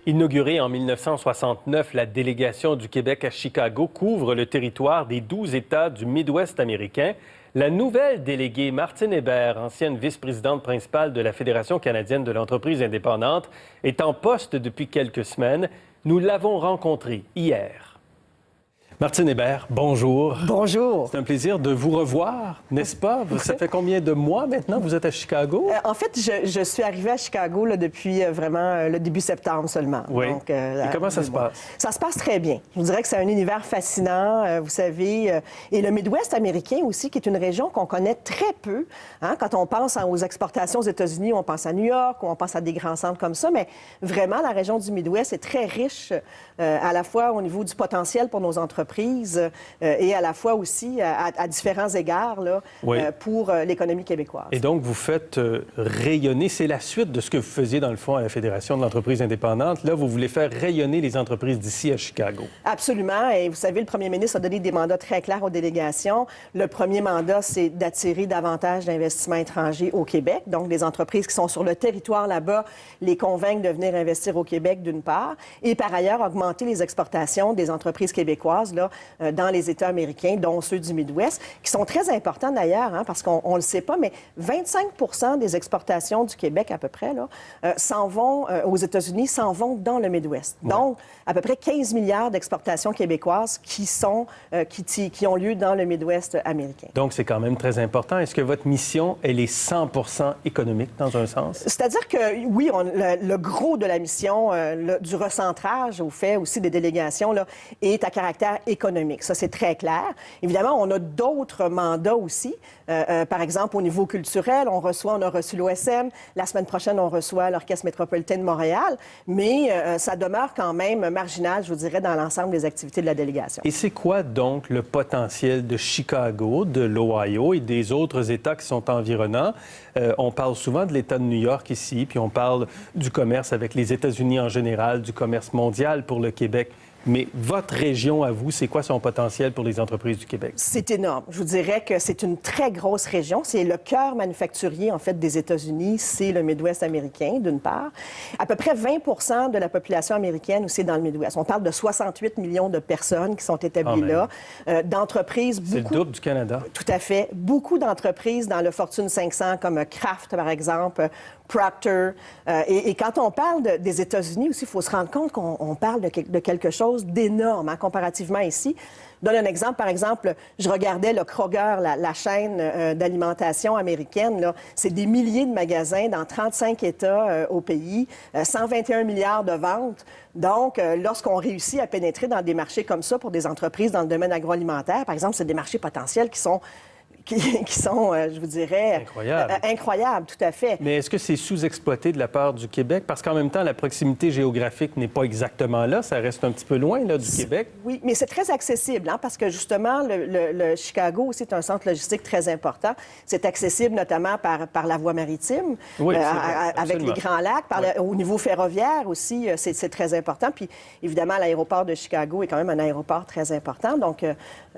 Inaugurée en 1969, la délégation du Québec à Chicago couvre le territoire des 12 États du Midwest américain. La nouvelle déléguée Martine Hébert, ancienne vice-présidente principale de la Fédération canadienne de l'entreprise indépendante, est en poste depuis quelques semaines. Nous l'avons rencontrée hier. Martine Hébert, bonjour. Bonjour. C'est un plaisir de vous revoir, n'est-ce pas? Ça fait combien de mois maintenant que vous êtes à Chicago? En fait, je suis arrivée à Chicago là, depuis vraiment le début septembre seulement. Oui. Donc, et comment ça se passe? Ça se passe très bien. Je vous dirais que c'est un univers fascinant, vous savez. Et le Midwest américain aussi, qui est une région qu'on connaît très peu. Hein? Quand on pense aux exportations aux États-Unis, on pense à New York, ou on pense à des grands centres comme ça. Mais vraiment, la région du Midwest est très riche, à la fois au niveau du potentiel pour nos entreprises et à la fois aussi à différents égards là, oui. Pour l'économie québécoise. Et donc, vous faites rayonner, c'est la suite de ce que vous faisiez dans le fond à la Fédération de l'entreprise indépendante. Là, vous voulez faire rayonner les entreprises d'ici à Chicago. Absolument. Et vous savez, le premier ministre a donné des mandats très clairs aux délégations. Le premier mandat, c'est d'attirer davantage d'investissements étrangers au Québec. Donc, les entreprises qui sont sur le territoire là-bas, les convaincre de venir investir au Québec, d'une part. Et par ailleurs, augmenter les exportations des entreprises québécoises là, dans les États américains, dont ceux du Midwest, qui sont très importants d'ailleurs, hein, parce qu'on ne le sait pas, mais 25 des exportations du Québec à peu près là, s'en vont aux États-Unis, s'en vont dans le Midwest. Ouais. Donc, à peu près 15 milliards d'exportations québécoises qui ont lieu dans le Midwest américain. Donc, c'est quand même très important. Est-ce que votre mission, elle est 100% économique dans un sens? C'est-à-dire que, oui, le gros de la mission, du recentrage au fait aussi des délégations, là, est à caractère économique. Ça, c'est très clair. Évidemment, on a d'autres mandats aussi. Par exemple, au niveau culturel, on a reçu l'OSM. La semaine prochaine, on reçoit l'Orchestre métropolitain de Montréal. Mais ça demeure quand même marginal, je vous dirais, dans l'ensemble des activités de la délégation. Et c'est quoi donc le potentiel de Chicago, de l'Ohio et des autres États qui sont environnants? On parle souvent de l'État de New York ici, puis on parle du commerce avec les États-Unis en général, du commerce mondial pour le Québec. Mais votre région, à vous, c'est quoi son potentiel pour les entreprises du Québec? C'est énorme. Je vous dirais que c'est une très grosse région. C'est le cœur manufacturier, en fait, des États-Unis. C'est le Midwest américain, d'une part. À peu près 20 de la population américaine aussi dans le Midwest. On parle de 68 millions de personnes qui sont établies là. D'entreprises, beaucoup... C'est le double du Canada. Tout à fait. Beaucoup d'entreprises dans le Fortune 500, comme Kraft, par exemple, Procter. Et quand on parle des États-Unis aussi, il faut se rendre compte qu'on parle de quelque chose d'énorme, hein, comparativement ici. Je donne un exemple. Par exemple, je regardais le Kroger, la chaîne d'alimentation américaine. Là, c'est des milliers de magasins dans 35 États au pays, 121 milliards de ventes. Donc, lorsqu'on réussit à pénétrer dans des marchés comme ça pour des entreprises dans le domaine agroalimentaire, par exemple, c'est des marchés potentiels qui sont, je vous dirais... incroyables, tout à fait. Mais est-ce que c'est sous-exploité de la part du Québec? Parce qu'en même temps, la proximité géographique n'est pas exactement là. Ça reste un petit peu loin là, du Québec. Oui, mais c'est très accessible, hein, parce que justement, le Chicago aussi est un centre logistique très important. C'est accessible notamment par la voie maritime, oui, avec les Grands Lacs. Au niveau ferroviaire aussi, c'est très important. Puis, évidemment, l'aéroport de Chicago est quand même un aéroport très important. Donc,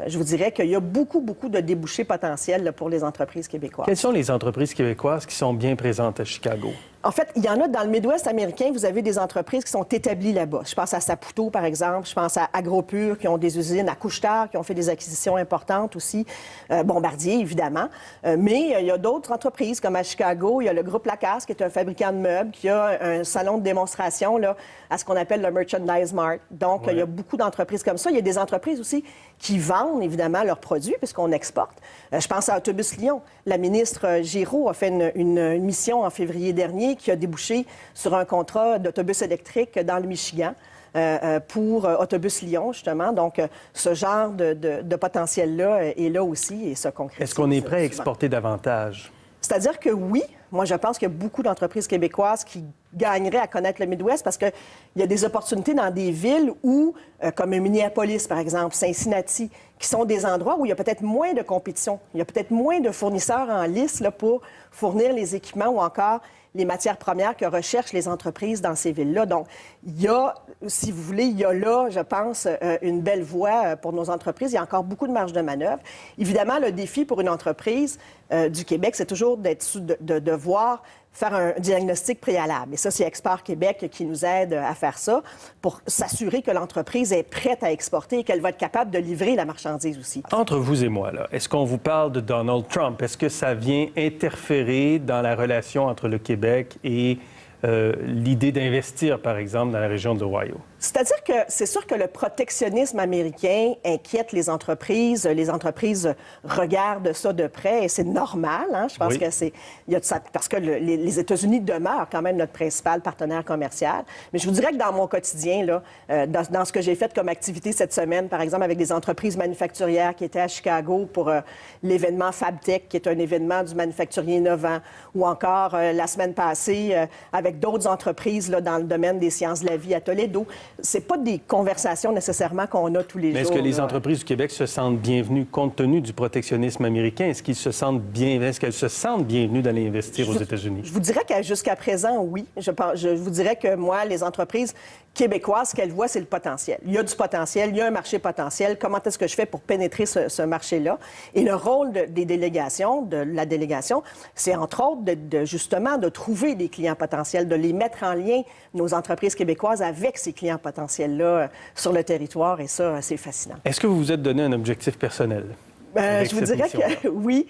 je vous dirais qu'il y a beaucoup de débouchés potentiels là, pour les entreprises québécoises. Quelles sont les entreprises québécoises qui sont bien présentes à Chicago? En fait, il y en a dans le Midwest américain. Vous avez des entreprises qui sont établies là-bas. Je pense à Saputo, par exemple. Je pense à Agropur, qui ont des usines, à Couche-Tard, qui ont fait des acquisitions importantes aussi. Bombardier, évidemment. Mais il y a d'autres entreprises, comme à Chicago. Il y a le groupe Lacasse, qui est un fabricant de meubles, qui a un salon de démonstration là, à ce qu'on appelle le Merchandise Mart. Donc, il y a beaucoup d'entreprises comme ça. Il y a des entreprises aussi qui vendent, évidemment, leurs produits, puisqu'on exporte. Je pense à Autobus Lyon. La ministre Giroux a fait une mission en février dernier qui a débouché sur un contrat d'autobus électrique dans le Michigan pour Autobus Lyon, justement. Donc, ce genre de potentiel-là est là aussi et se concrétise. Est-ce qu'on est prêt à exporter davantage? C'est-à-dire que oui. Moi, je pense qu'il y a beaucoup d'entreprises québécoises qui gagneraient à connaître le Midwest parce qu'il y a des opportunités dans des villes où, comme Minneapolis, par exemple, Cincinnati, qui sont des endroits où il y a peut-être moins de compétition. Il y a peut-être moins de fournisseurs en lice là, pour fournir les équipements ou encore les matières premières que recherchent les entreprises dans ces villes-là. Donc, il y a, si vous voulez, il y a là, je pense, une belle voie pour nos entreprises. Il y a encore beaucoup de marge de manœuvre. Évidemment, le défi pour une entreprise du Québec, c'est toujours de devoir faire un diagnostic préalable. Et ça, c'est Export Québec qui nous aide à faire ça pour s'assurer que l'entreprise est prête à exporter et qu'elle va être capable de livrer la marchandise aussi. Entre vous et moi, là, est-ce qu'on vous parle de Donald Trump? Est-ce que ça vient interférer dans la relation entre le Québec et l'idée d'investir, par exemple, dans la région de l'Ohio? C'est-à-dire que c'est sûr que le protectionnisme américain inquiète les entreprises. Les entreprises regardent ça de près et c'est normal. Hein? Je pense Oui. que parce que les États-Unis demeurent quand même notre principal partenaire commercial. Mais je vous dirais que dans mon quotidien, là, dans ce que j'ai fait comme activité cette semaine, par exemple avec des entreprises manufacturières qui étaient à Chicago pour l'événement FabTech, qui est un événement du manufacturier innovant, ou encore la semaine passée avec d'autres entreprises là, dans le domaine des sciences de la vie à Toledo. C'est pas des conversations nécessairement qu'on a tous les jours. Mais est-ce que les là. entreprises du Québec se sentent bienvenues compte tenu du protectionnisme américain? Est-ce qu'elles se sentent bienvenues d'aller investir aux États-Unis? Je vous dirais que jusqu'à présent, oui. Je vous dirais que moi, les entreprises québécoises, ce qu'elles voient, c'est le potentiel. Il y a du potentiel, il y a un marché potentiel. Comment est-ce que je fais pour pénétrer ce marché-là? Et le rôle des délégations, de la délégation, c'est entre autres justement de trouver des clients potentiels, de les mettre en lien, nos entreprises québécoises, avec ces clients potentiels-là sur le territoire. Et ça, c'est fascinant. Est-ce que vous vous êtes donné un objectif personnel? Je vous dirais que oui.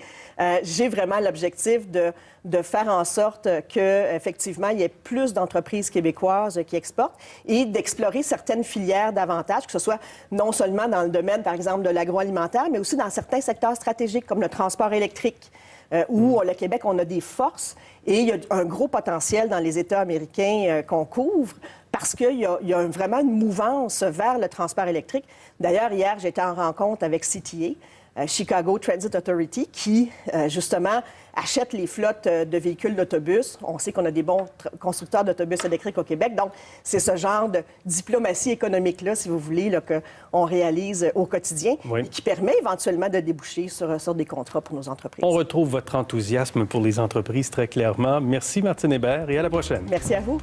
J'ai vraiment l'objectif de faire en sorte qu'effectivement, il y ait plus d'entreprises québécoises qui exportent et d'explorer certaines filières davantage, que ce soit non seulement dans le domaine, par exemple, de l'agroalimentaire, mais aussi dans certains secteurs stratégiques comme le transport électrique, où le Québec, on a des forces et il y a un gros potentiel dans les États américains qu'on couvre parce qu'il y a vraiment une mouvance vers le transport électrique. D'ailleurs, hier, j'étais en rencontre avec CTA, Chicago Transit Authority, qui, justement, achète les flottes de véhicules d'autobus. On sait qu'on a des bons constructeurs d'autobus électriques au Québec. Donc, c'est ce genre de diplomatie économique-là, si vous voulez, là, qu'on réalise au quotidien et qui permet éventuellement de déboucher sur des contrats pour nos entreprises. On retrouve votre enthousiasme pour les entreprises très clairement. Merci, Martine Hébert, et à la prochaine. Merci à vous.